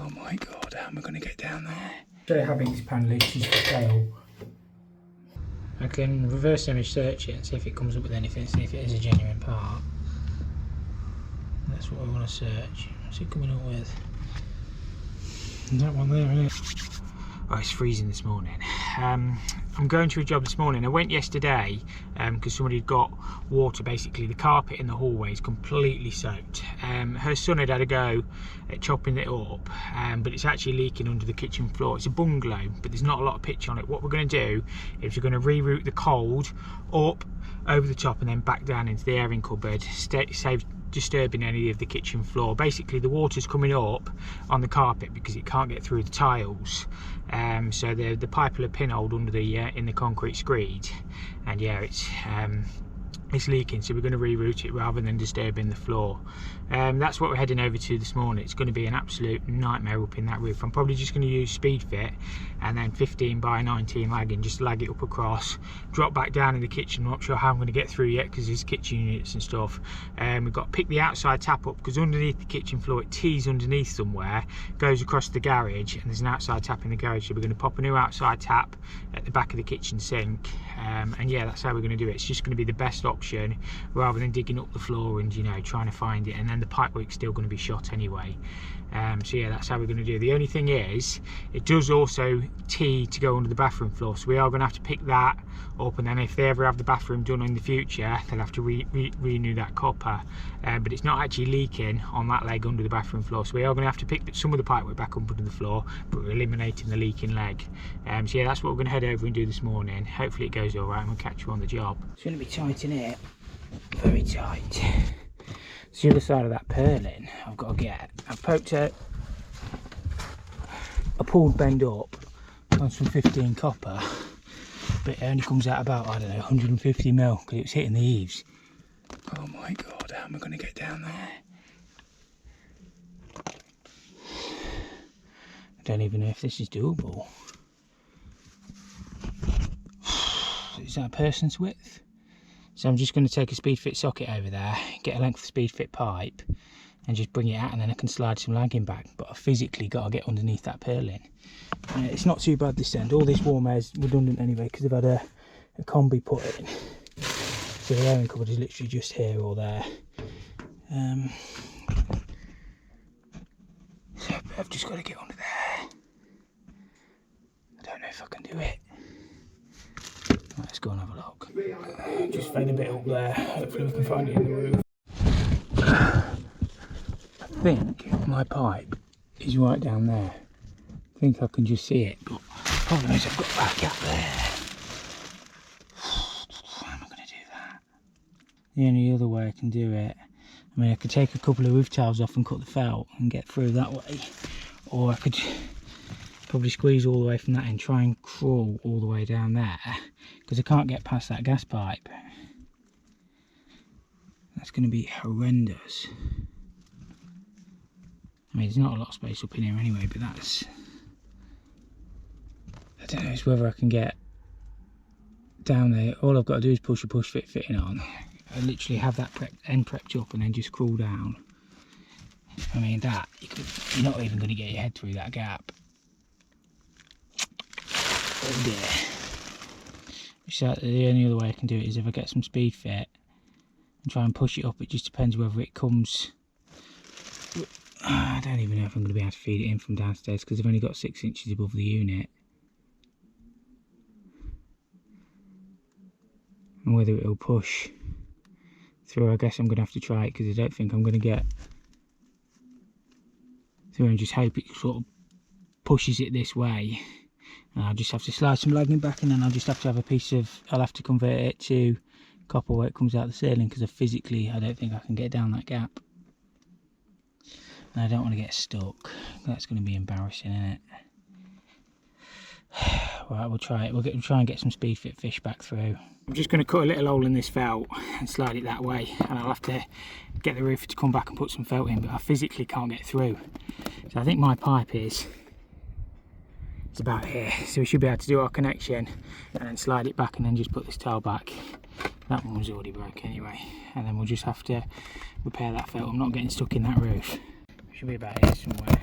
Oh my god, how am I going to get down there? So having this pan loose is for sale. I can reverse image search it and see if it comes up with anything, see if it is a genuine part. That's what I want to search. What's it coming up with? That one there, isn't it? Oh, it's freezing this morning. I'm going to a job this morning. I went yesterday because somebody had got water, basically the carpet in the hallway is completely soaked. Her son had a go at chopping it up, but it's actually leaking under the kitchen floor. It's a bungalow, but there's not a lot of pitch on it. What we're going to do is we're going to reroute the cold up over the top and then back down into the airing cupboard, save disturbing any of the kitchen floor. Basically the water's coming up on the carpet because it can't get through the tiles, so the pipe will have pinholed under the in the concrete screed, and yeah, it's leaking, so we're going to reroute it rather than disturbing the floor. That's what we're heading over to this morning. It's going to be an absolute nightmare up in that roof. I'm probably just going to use speed fit and then 15 by 19 lagging, just lag it up across, drop back down in the kitchen. I'm not sure how I'm going to get through yet because there's kitchen units and stuff. We've got to pick the outside tap up because underneath the kitchen floor it tees underneath somewhere, goes across the garage, and there's an outside tap in the garage, so we're going to pop a new outside tap at the back of the kitchen sink, and yeah, that's how we're going to do it. It's just going to be the best option rather than digging up the floor and, you know, trying to find it, and then the pipework's still going to be shot anyway. So yeah, that's how we're going to do it. The only thing is, it does also tee to go under the bathroom floor, so we are going to have to pick that up, and then if they ever have the bathroom done in the future, they'll have to renew that copper. But it's not actually leaking on that leg under the bathroom floor, so we are going to have to pick some of the pipework back up under the floor, but we're eliminating the leaking leg. So yeah, that's what we're going to head over and do this morning. Hopefully it goes all right and we'll catch you on the job. It's going to be tight in here, very tight. It's the other side of that purlin I've got to get. I've poked a pulled bend up on some 15 copper, but it only comes out about, I don't know, 150 mil because it was hitting the eaves. Oh my god, how am I going to get down there? I don't even know if this is doable. Is that a person's width? So I'm just going to take a speed fit socket over there, get a length of speed fit pipe and just bring it out, and then I can slide some lagging back, but I physically got to get underneath that purlin. It's not too bad this end. All this warm air is redundant anyway because they've had a combi put in, so the airing cupboard is literally just here or there. So I've just got to get under there. I don't know if I can do it. Let's go and have a look. Just fade a bit up there, hopefully we can find it in the roof. I think my pipe is right down there. I think I can just see it, but the problem is I've got that gap there. How am I going to do that? The only other way I can do it, I mean, I could take a couple of roof tiles off and cut the felt and get through that way, or I could probably squeeze all the way from that end, try and crawl all the way down there, because I can't get past that gas pipe. That's going to be horrendous. I mean, there's not a lot of space up in here anyway, but that's, I don't know, it's whether I can get down there. All I've got to do is push a push fit fitting on. I literally have that end prepped up and then just crawl down. I mean, that, you're not even going to get your head through that gap. Oh dear. So the only other way I can do it is if I get some speed fit and try and push it up. It just depends whether it comes. I don't even know if I'm going to be able to feed it in from downstairs because I've only got 6 inches above the unit. And whether it'll push through, I guess I'm going to have to try it because I don't think I'm going to get through, and just hope it sort of pushes it this way. And I'll just have to slide some lagging back, and then I'll just have to have a piece of, I'll have to convert it to copper where it comes out the ceiling, because I don't think I can get down that gap. And I don't want to get stuck. That's going to be embarrassing, isn't it? Right, we'll try it. We'll try and get some speed fit fish back through. I'm just going to cut a little hole in this felt and slide it that way, and I'll have to get the roofer to come back and put some felt in, but I physically can't get through. So I think my pipe is about here, so we should be able to do our connection and then slide it back and then just put this tile back. That one was already broke anyway, and then we'll just have to repair that felt. I'm not getting stuck in that roof. It should be about here somewhere.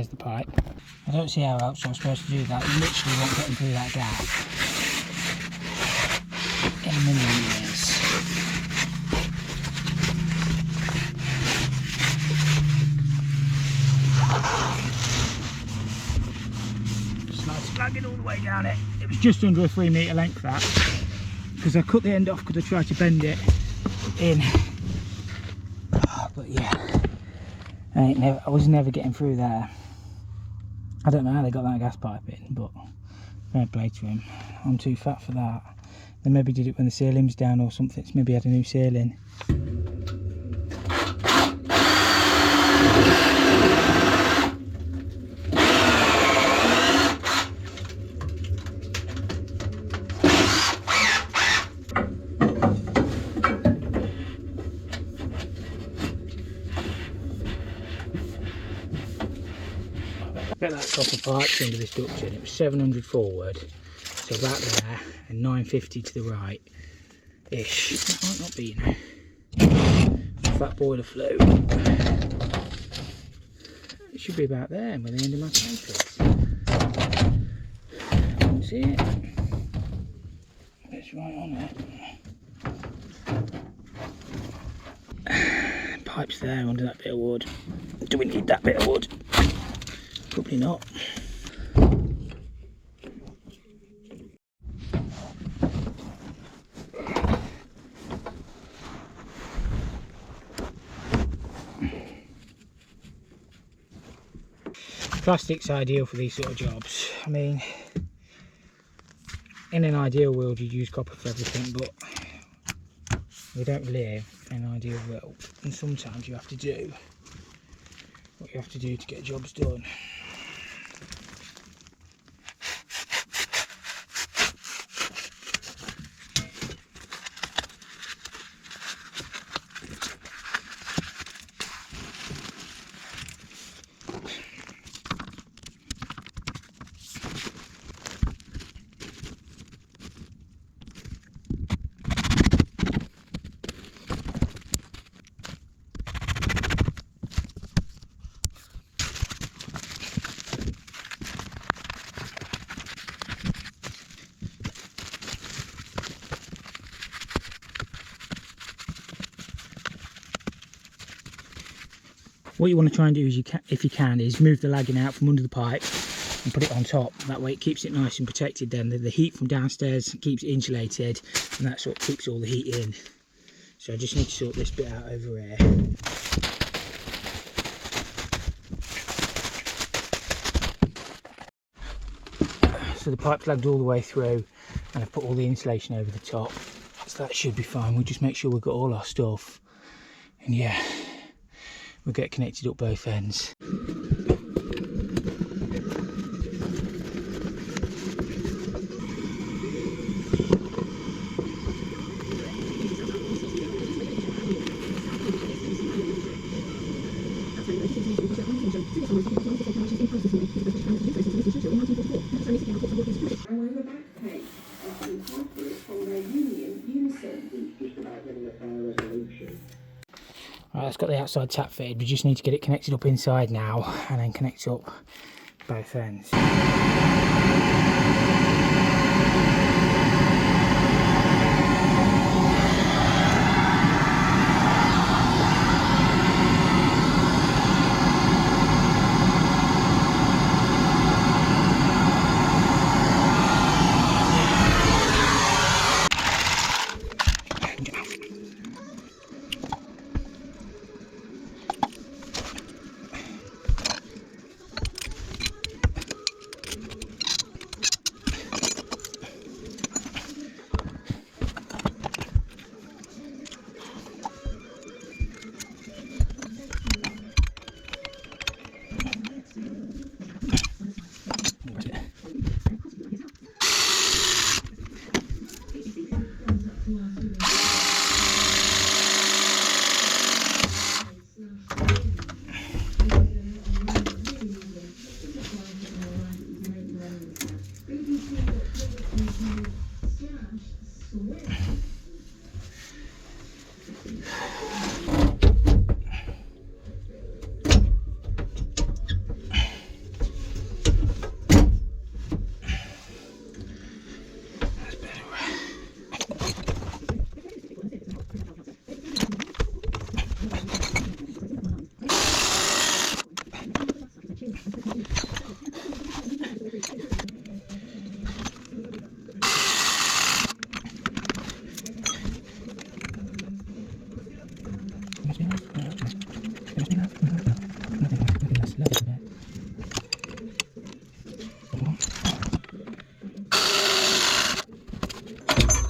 There's the pipe. I don't see how else I'm supposed to do that. You literally won't get through that gap in a million years. Just like slagging all the way down it. It was just under a 3 metre length that, because I cut the end off because I tried to bend it in. But yeah, I was never getting through there. I don't know how they got that gas pipe in, but fair play to him. I'm too fat for that. They maybe did it when the ceiling was down or something. So maybe had a new ceiling. Get that copper pipes under this duction. It was 700 forward, so about there, and 950 to the right ish. That might not be, you know. Fat boiler flue. It should be about there where the end of my pipe is. Can't see it. It's right on it. Pipe's there under that bit of wood. Do we need that bit of wood? Probably not. Plastic's ideal for these sort of jobs. I mean, in an ideal world you'd use copper for everything, but we don't live in an ideal world, and sometimes you have to do what you have to do to get jobs done. What you want to try and do is, if you can, is move the lagging out from under the pipe and put it on top. That way it keeps it nice and protected. Then the heat from downstairs keeps it insulated, and that sort of keeps all the heat in. So I just need to sort this bit out over here. So the pipe's lagged all the way through, and I've put all the insulation over the top. So that should be fine. We'll just make sure we've got all our stuff, and yeah, we'll get connected up both ends. Right, that's got the outside tap fitted. We just need to get it connected up inside now, and then connect up both ends.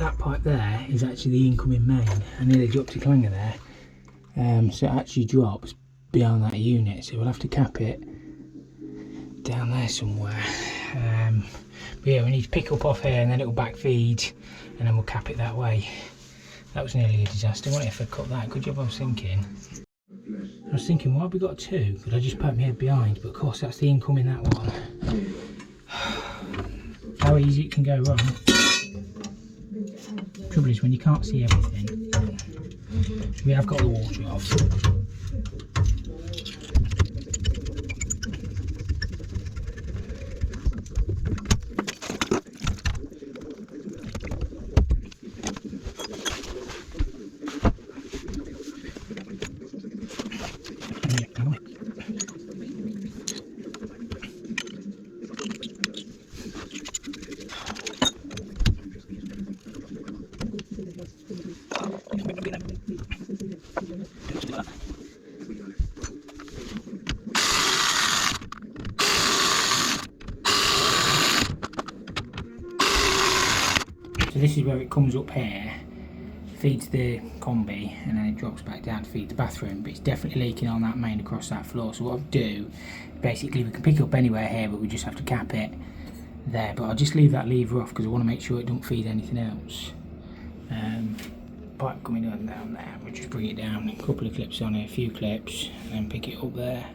that pipe there is actually the incoming main. I nearly dropped a clanger there. So it actually drops beyond that unit, so we'll have to cap it down there somewhere. But yeah, we need to pick up off here and then it'll back feed and then we'll cap it that way. That was nearly a disaster. What if I cut that? Good job. I was thinking, why have we got two? Could I just poke my head behind? But of course that's the incoming, that one. How easy it can go wrong. Trouble is when you can't see everything. We have got the water off. So this is where it comes up here, feeds the combi, and then it drops back down to feed the bathroom. But it's definitely leaking on that main across that floor. So what I'll do, basically we can pick it up anywhere here, but we just have to cap it there. But I'll just leave that lever off because I want to make sure it don't feed anything else. Pipe coming down there, we'll just bring it down, a couple of clips on it, a few clips, and then pick it up there.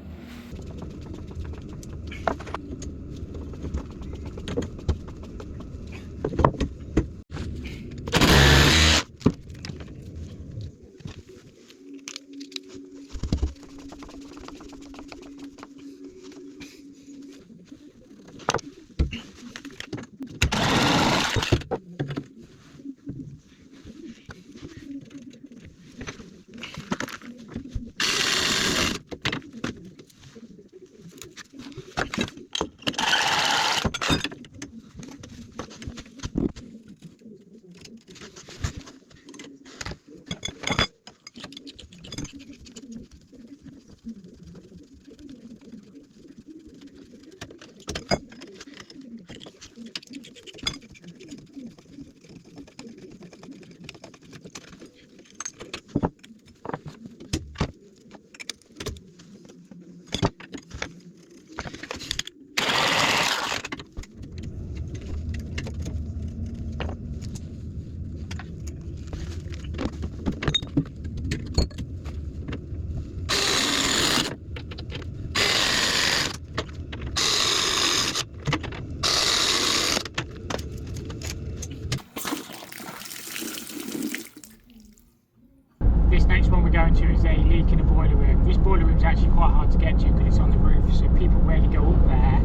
To is a leak in a boiler room. This boiler room is actually quite hard to get to because it's on the roof, so people rarely go up there.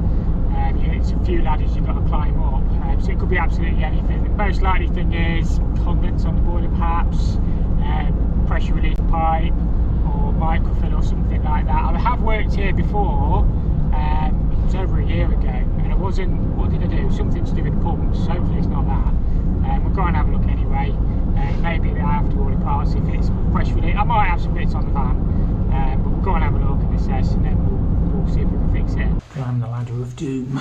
It's a few ladders you've got to climb up, so it could be absolutely anything. The most likely thing is condense on the boiler perhaps, pressure relief pipe or microfill or something like that. I have worked here before, it was over a year ago, and it wasn't, what did I do? Something to do with the pumps, hopefully it's not that. We'll go and have a look anyway. Maybe I have to order parts if it's pressure relief. I might have some bits on the van, but we'll go and have a look and assess, and then we'll see if we can fix it. Climb the ladder of doom.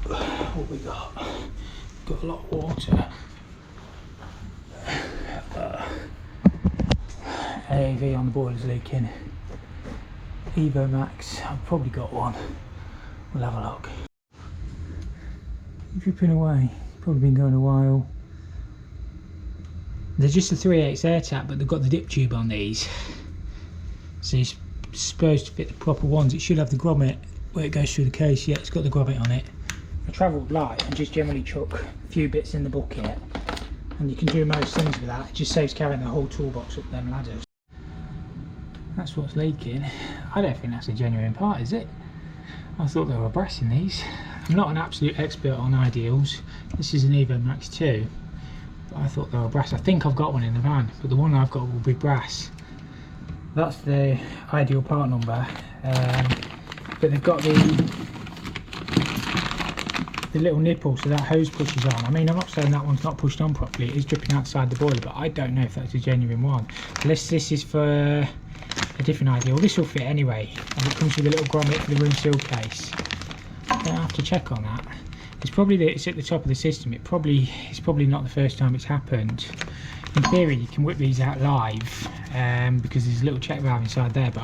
What we got? Got a lot of water. AAV on the boiler's leaking. Evo Max, I've probably got one. We'll have a look. Dripping away. Probably been going a while. They're just a 3/8 air tap, but they've got the dip tube on these, so you're supposed to fit the proper ones. It should have the grommet where it goes through the case. Yeah, it's got the grommet on it. I travelled light and just generally chuck a few bits in the bucket, and you can do most things with that. It just saves carrying the whole toolbox up them ladders. That's what's leaking. I don't think that's a genuine part, is it? I thought there were brass in these. I'm not an absolute expert on ideals. This is an Evo Max 2. I thought they were brass. I think I've got one in the van, but the one I've got will be brass. That's the ideal part number, but they've got the little nipple so that hose pushes on. I mean, I'm not saying that one's not pushed on properly, it is dripping outside the boiler, but I don't know if that's a genuine one. Unless this is for a different ideal. This will fit anyway, and it comes with a little grommet for the room seal case. I don't have to check on that. it's at the top of the system. It's probably not the first time it's happened. In theory, you can whip these out live because there's a little check valve inside there. But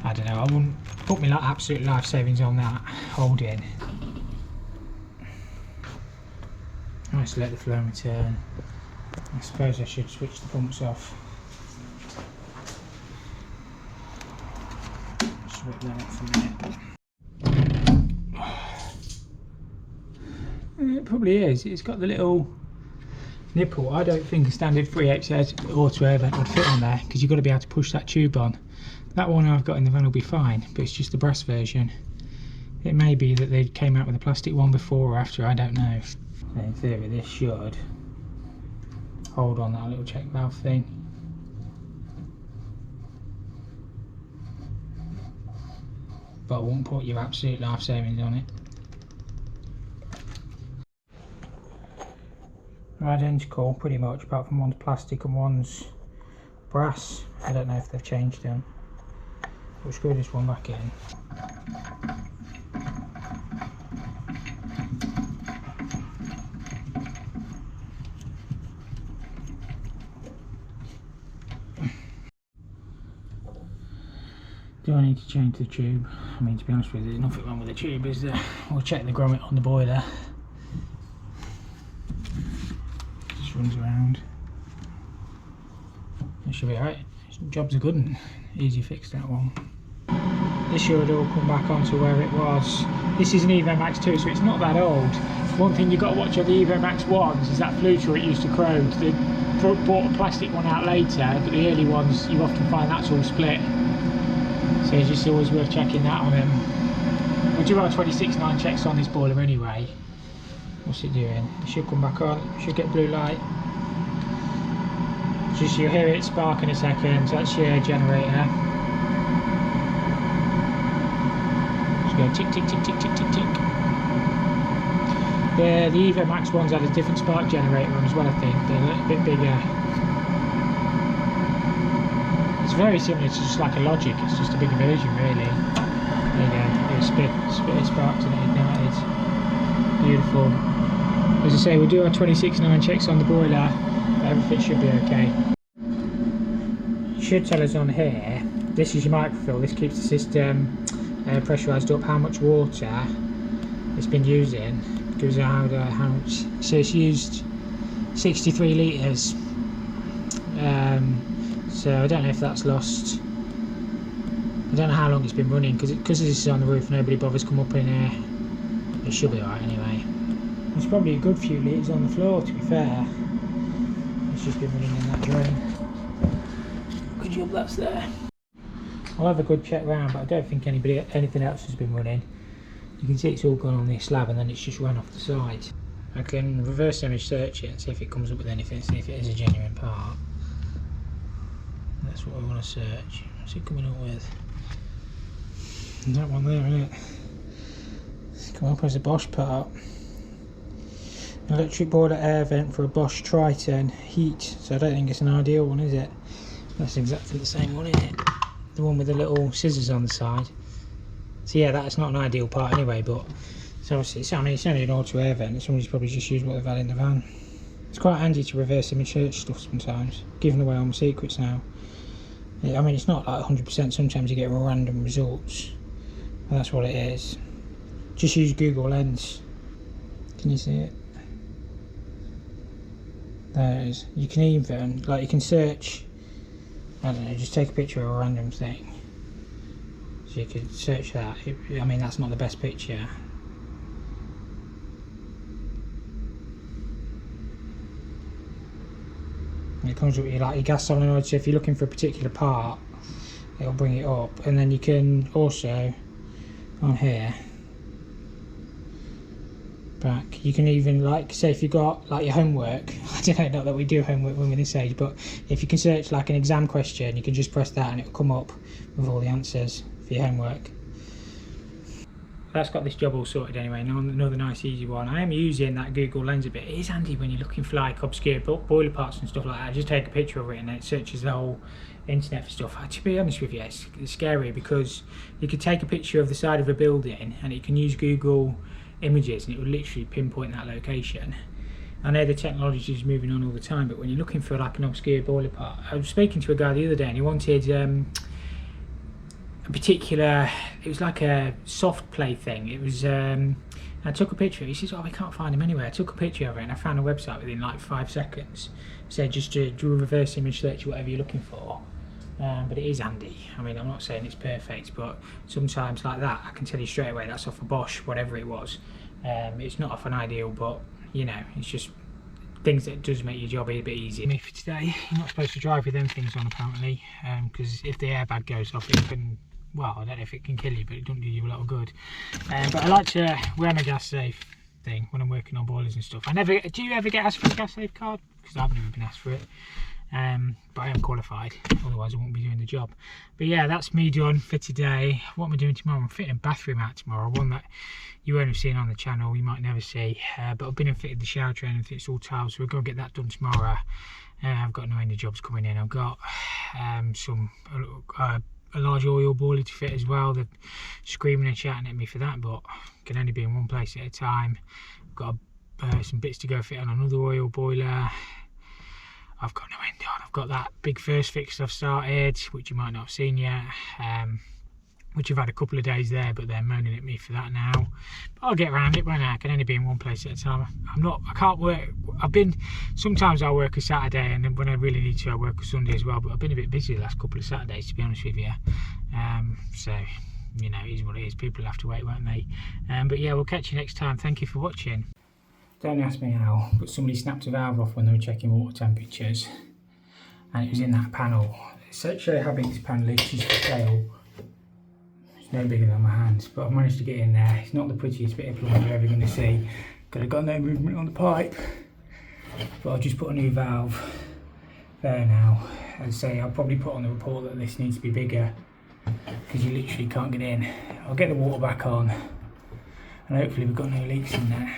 I don't know. I wouldn't put me like absolute life savings on that holding. Nice to let the flow return. I suppose I should switch the pumps off. Just whip them up for a minute. It probably is. It's got the little nipple. I don't think a standard 3/8 auto air vent would fit on there because you've got to be able to push that tube on. That one I've got in the van will be fine, but it's just the brass version. It may be that they came out with a plastic one before or after, I don't know. So in theory this should hold on that little check valve thing. But I won't put your absolute life savings on it. They're identical pretty much, apart from one's plastic and one's brass. I don't know if they've changed them. We'll screw this one back in. Do I need to change the tube? I mean, to be honest with you, there's nothing wrong with the tube, is there? We'll check the grommet on the boiler. Just runs around. It should be alright. Job's a good one. Easy fix, that one. This should all come back onto where it was. This is an Evo Max 2, so it's not that old. One thing you've got to watch on the Evo Max 1s is that fluter it used to corrode. They bought a plastic one out later, but the early ones you often find that's all split. So it's just always worth checking that on them. We'll do our 26.9 checks on this boiler anyway. What's it doing? It should come back on. It should get blue light. Just you'll hear it spark in a second. So that's your generator. Just go tick tick tick tick tick tick tick. Yeah, the Evo Max ones had a different spark generator on as well, I think. They're a little bit bigger. It's very similar to just like a Logic, it's just a bigger version really. There you go, it spit sparks and it ignited. Beautiful. As I say, we'll do our 26.9 checks on the boiler, but everything should be okay. It should tell us on here, this is your microfill, this keeps the system pressurised up how much water it's been using. Gives out how much, so it's used 63 litres. So I don't know if that's lost. I don't know how long it's been running because this is on the roof. Nobody bothers come up in here. It should be alright anyway. There's probably a good few litres on the floor. To be fair, it's just been running in that drain. Good job that's there. I'll have a good check round, but I don't think anything else has been running. You can see it's all gone on this slab and then it's just run off the side. I can reverse image search it and see if it comes up with anything. See if it is a genuine part. That's what I want to search. What's it coming up with? That one there, isn't it? It's come up as a Bosch part. Electric boiler air vent for a Bosch Triton heat. So I don't think it's an ideal one, is it? That's exactly the same one, isn't it? The one with the little scissors on the side. So yeah, that's not an ideal part anyway, but it's obviously, it's only an auto air vent. Somebody's probably just used what they've had in the van. It's quite handy to reverse image search stuff sometimes, giving away all my secrets now. I mean, it's not like 100%, sometimes you get random results. And that's what it is. Just use Google Lens. Can you see it? There it is. You can even, like, you can search, I don't know, just take a picture of a random thing. So you could search that. I mean, that's not the best picture. It comes with your gas solenoid, so if you're looking for a particular part, it'll bring it up. And then you can also, on here, back, you can even, like, say if you've got like your homework, I don't know, not that we do homework when we're this age, but if you can search like an exam question, you can just press that and it'll come up with all the answers for your homework. That's got this job all sorted anyway. Another nice easy one. I am using that Google Lens a bit. It is handy when you're looking for like obscure boiler parts and stuff like that. Just take a picture of it and it searches the whole internet for stuff. To be honest with you, it's scary because you could take a picture of the side of a building and it can use Google images and it would literally pinpoint that location. I know the technology is moving on all the time, but when you're looking for like an obscure boiler part, I was speaking to a guy the other day and he wanted a particular, it was like a soft play thing. It was, I took a picture of it. He says, oh, we can't find him anywhere. I took a picture of it and I found a website within like 5 seconds. Said just to do a reverse image search, whatever you're looking for. But it is handy. I mean, I'm not saying it's perfect, but sometimes like that, I can tell you straight away that's off a Bosch, whatever it was. It's not off an Ideal, but you know, it's just things that does make your job a bit easier. For today, you're not supposed to drive with them things on apparently, because if the airbag goes off, it can, well, I don't know if it can kill you, but it doesn't do you a lot of good. But I like to wear my gas safe thing when I'm working on boilers and stuff. Do you ever get asked for a gas safe card? Because I've never been asked for it. But I am qualified, otherwise I won't be doing the job. But yeah, that's me done for today. What am I doing tomorrow? I'm fitting a bathroom out tomorrow, one that you won't have seen on the channel, you might never see, but I've been and fitted the shower tray and it's all tiled, so we're going to get that done tomorrow. I've got no end of jobs coming in. I've got a large oil boiler to fit as well. They're screaming and shouting at me for that, but can only be in one place at a time. I've got some bits to go fit on another oil boiler. I've got no end on. I've got that big first fix I've started, which you might not have seen yet, which I've had a couple of days there, but they're moaning at me for that now. But I'll get around it, won't I? I can only be in one place at a time. I can't work. Sometimes I work a Saturday, and then when I really need to, I work a Sunday as well, but I've been a bit busy the last couple of Saturdays, to be honest with you. So, you know, it is what it is. People have to wait, won't they? But yeah, we'll catch you next time. Thank you for watching. Don't ask me how, but somebody snapped a valve off when they were checking water temperatures, and it was in that panel. So show you how big this panel is. It's for sale. It's no bigger than my hands, but I've managed to get in there. It's not the prettiest bit of plumbing you're ever going to see. Could have got no movement on the pipe, but I've just put a new valve there now. As I say, I'll probably put on the report that this needs to be bigger because you literally can't get in. I'll get the water back on, and hopefully we've got no leaks in there.